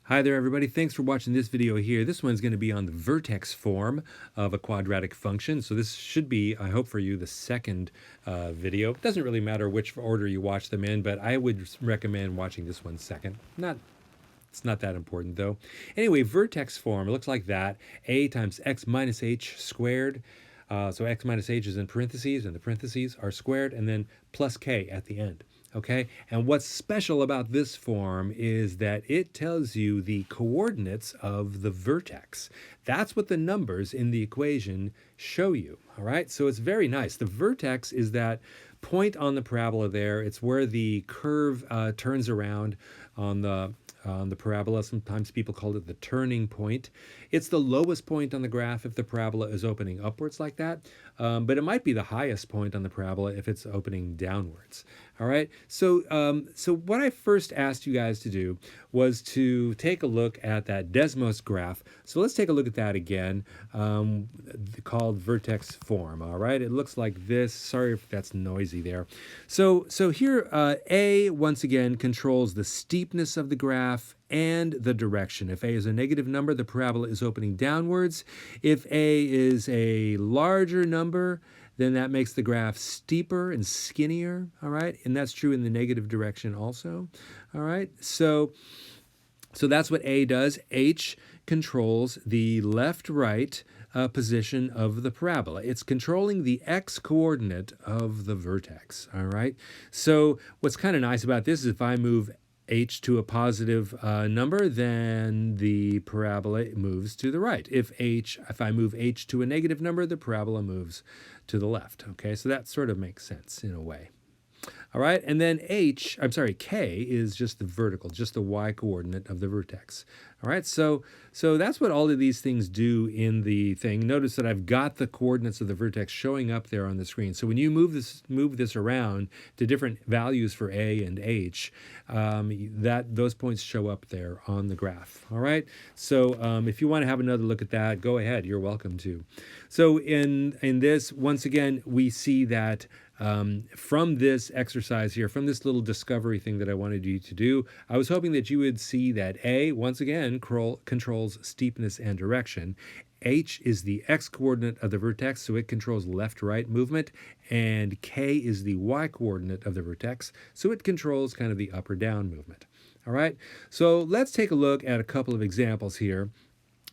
Hi there, everybody. Thanks for watching this video here. This one's going to be on the vertex form of a quadratic function. So this should be, I hope for you, the second video. It doesn't really matter which order you watch them in, but I would recommend watching this one second. It's not that important, though. Anyway, vertex form, it looks like that. A times x minus h squared. So x minus h is in parentheses, and the parentheses are squared, and then plus k at the end. Okay, and what's special about this form is that it tells you the coordinates of the vertex. That's what the numbers in the equation show you. All right, so it's very nice. The vertex is that point on the parabola there. It's where the curve turns around on the parabola. Sometimes people call it the turning point. It's the lowest point on the graph if the parabola is opening upwards like that, but it might be the highest point on the parabola if it's opening downwards. All right, so what I first asked you guys to do was to take a look at that Desmos graph. So let's take a look at that again, called vertex form. All right, it looks like this. Sorry if that's noisy there. So here, A once again controls the steepness of the graph and the direction. If A is a negative number, the parabola is opening downwards. If A is a larger number, then that makes the graph steeper and skinnier, all right? And that's true in the negative direction also, all right? So that's what A does. H controls the left-right position of the parabola. It's controlling the x-coordinate of the vertex, all right? So what's kind of nice about this is if I move h to a positive number, then the parabola moves to the right. If I move h to a negative number, the parabola moves to the left. Okay, so that sort of makes sense in a way. All right, and then k is just the vertical, just the y coordinate of the vertex. All right, so that's what all of these things do in the thing. Notice that I've got the coordinates of the vertex showing up there on the screen. So when you move this around to different values for a and h, those points show up there on the graph. All right, so if you want to have another look at that, go ahead. You're welcome to. So in this, once again, we see that from this exercise here, from this little discovery thing that I wanted you to do, I was hoping that you would see that A, once again, controls steepness and direction. H is the x-coordinate of the vertex, so it controls left-right movement, and K is the y-coordinate of the vertex, so it controls kind of the up or down movement. All right, so let's take a look at a couple of examples here.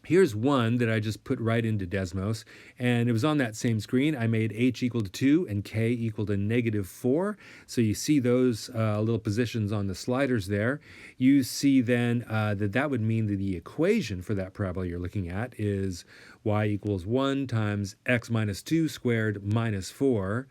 Here's one that I just put right into Desmos, and it was on that same screen. I made h equal to 2 and k equal to -4. So you see those little positions on the sliders there. You see then that would mean that the equation for that parabola you're looking at is y equals 1 times x minus 2 squared minus 4.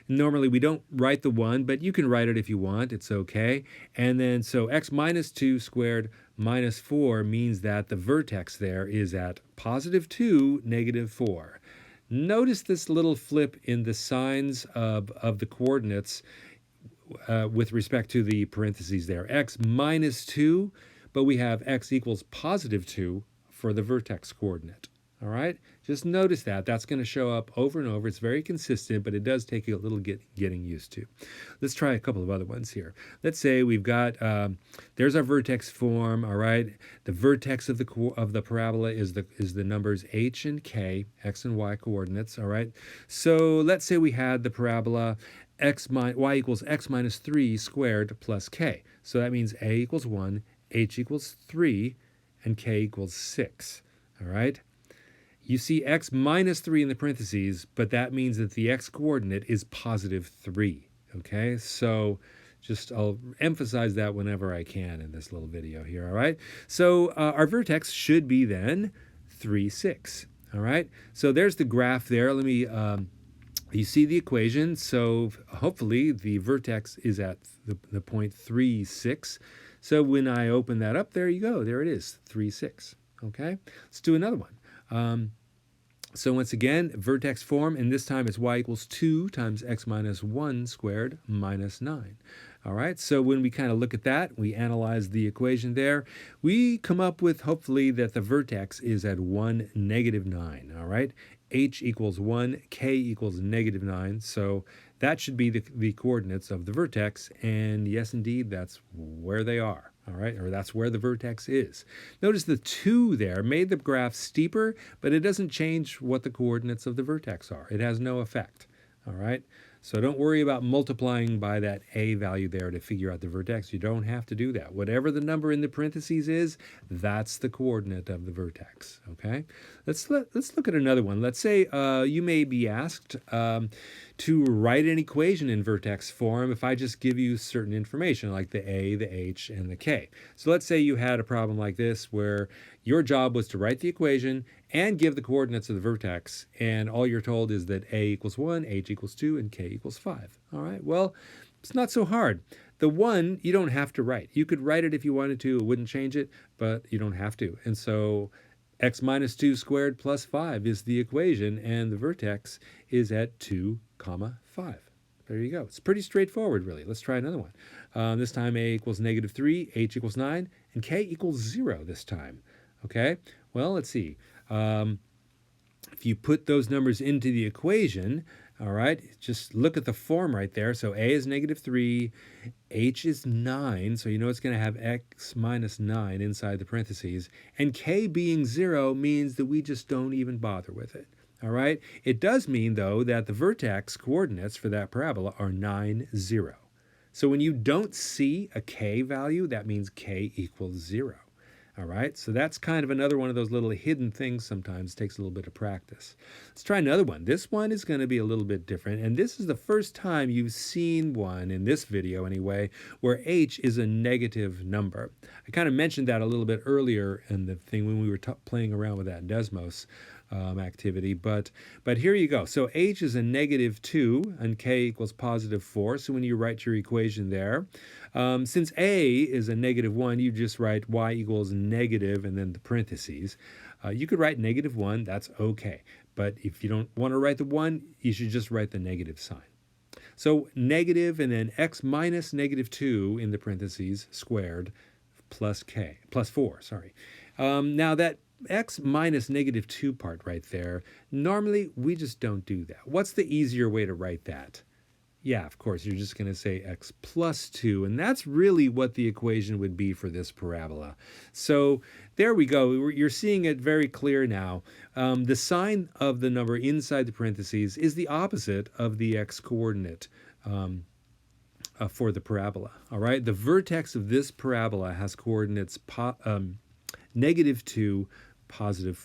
Normally we don't write the 1, but you can write it if you want. It's okay. And then so x minus 2 squared minus 4 means that the vertex there is at positive 2, negative 4. Notice this little flip in the signs of the coordinates with respect to the parentheses there. X minus 2, but we have x equals positive 2 for the vertex coordinate. All right, just notice that. That's going to show up over and over. It's very consistent, but it does take you a little getting used to. Let's try a couple of other ones here. Let's say we've got, there's our vertex form, all right? The vertex of the parabola is the numbers h and k, x and y coordinates, all right? So let's say we had the parabola y equals x minus 3 squared plus k. So that means a equals 1, h equals 3, and k equals 6, all right? You see x minus 3 in the parentheses, but that means that the x-coordinate is positive 3, okay? So I'll emphasize that whenever I can in this little video here, all right? So our vertex should be then 3, 6, all right? So there's the graph there. Let me, you see the equation. So hopefully the vertex is at the point 3, 6. So when I open that up, there you go. There it is, 3, 6, okay? Let's do another one. So once again, vertex form, and this time it's y equals 2 times x minus 1 squared minus 9. All right, so when we kind of look at that, we analyze the equation there, we come up with, hopefully, that the vertex is at 1, negative 9. All right, h equals 1, k equals negative 9. So that should be the coordinates of the vertex, and yes, indeed, that's where they are. All right, or that's where the vertex is. Notice the 2 there made the graph steeper, but it doesn't change what the coordinates of the vertex are. It has no effect. All right, so don't worry about multiplying by that a value there to figure out the vertex. You don't have to do that. Whatever the number in the parentheses is, that's the coordinate of the vertex. Okay, let's look at another one. Let's say you may be asked to write an equation in vertex form if I just give you certain information like the a, the h, and the k. So let's say you had a problem like this where your job was to write the equation and give the coordinates of the vertex, and all you're told is that a equals 1, h equals 2, and k equals 5. All right, well, it's not so hard. The 1 you don't have to write. You could write it if you wanted to. It wouldn't change it, but you don't have to. And so x minus 2 squared plus 5 is the equation, and the vertex is at 2, 5. There you go. It's pretty straightforward, really. Let's try another one. This time a equals negative 3, h equals 9, and k equals 0 this time. Okay, well, let's see. If you put those numbers into the equation, all right, just look at the form right there. So a is negative 3, h is 9, so you know it's going to have x minus 9 inside the parentheses, and k being 0 means that we just don't even bother with it. All right, it does mean, though, that the vertex coordinates for that parabola are 9, 0. So when you don't see a k value, that means k equals 0. All right, so that's kind of another one of those little hidden things sometimes. It takes a little bit of practice. Let's try another one. This one is going to be a little bit different, and this is the first time you've seen one, in this video anyway, where h is a negative number. I kind of mentioned that a little bit earlier in the thing when we were playing around with that Desmos activity, but here you go. So h is a negative 2 and k equals positive 4. So when you write your equation there, since a is a negative 1, you just write y equals negative and then the parentheses. You could write negative 1, that's okay. But if you don't want to write the 1, you should just write the negative sign. So negative and then x minus negative 2 in the parentheses squared plus 4, sorry. Now that x minus negative 2 part right there, normally we just don't do that. What's the easier way to write that? Yeah, of course, you're just going to say x plus 2, and that's really what the equation would be for this parabola. So there we go. You're seeing it very clear now. The sign of the number inside the parentheses is the opposite of the x coordinate for the parabola. All right, the vertex of this parabola has coordinates negative 2, positive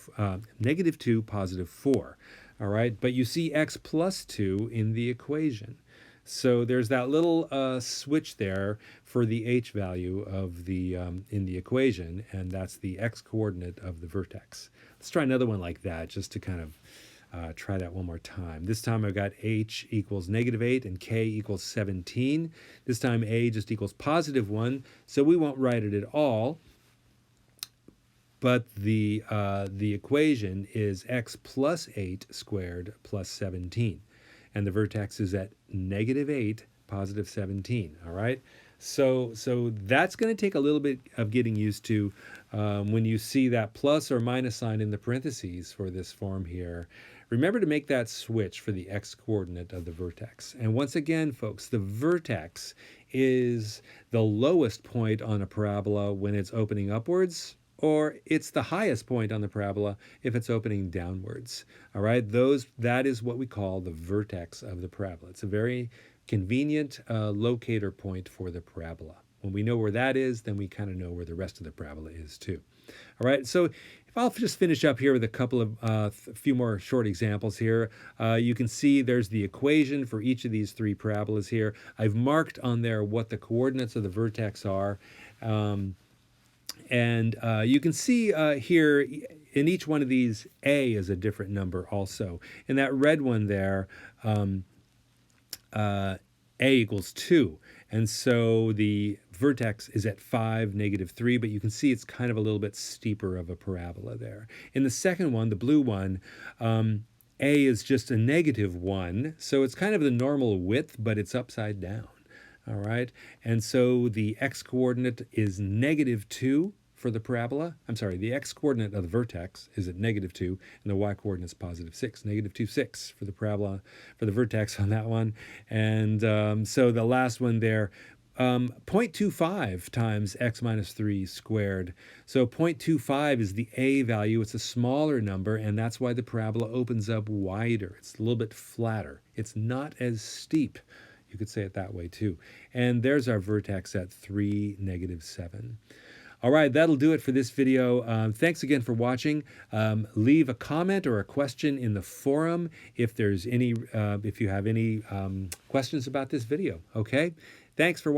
4. All right, but you see x plus 2 in the equation. So there's that little switch there for the h value of the in the equation, and that's the x coordinate of the vertex. Let's try another one like that just to kind of try that one more time. This time I've got h equals negative 8 and k equals 17. This time a just equals positive 1, so we won't write it at all. But the equation is x plus 8 squared plus 17. And the vertex is at negative 8, positive 17, all right? So that's going to take a little bit of getting used to when you see that plus or minus sign in the parentheses for this form here. Remember to make that switch for the x coordinate of the vertex. And once again, folks, the vertex is the lowest point on a parabola when it's opening upwards, or it's the highest point on the parabola if it's opening downwards. All right, that is what we call the vertex of the parabola. It's a very convenient locator point for the parabola. When we know where that is, then we kind of know where the rest of the parabola is too. All right, so if I'll just finish up here with a couple of a few more short examples here. You can see there's the equation for each of these three parabolas here. I've marked on there what the coordinates of the vertex are. And you can see here in each one of these, a is a different number also. In that red one there, a equals 2. And so the vertex is at 5, negative 3, but you can see it's kind of a little bit steeper of a parabola there. In the second one, the blue one, a is just a negative 1, so it's kind of the normal width, but it's upside down. All right, and so the x-coordinate is negative 2 for the parabola. I'm sorry, the x-coordinate of the vertex is at negative 2, and the y-coordinate is positive 6, negative 2, 6 for the parabola, for the vertex on that one. And so the last one there, 0.25 times x minus 3 squared. So 0.25 is the a value. It's a smaller number, and that's why the parabola opens up wider. It's a little bit flatter. It's not as steep. You could say it that way too. And there's our vertex at 3, -7. All right, that'll do it for this video. Thanks again for watching. Leave a comment or a question in the forum if there's any, if you have any questions about this video. Okay, thanks for watching.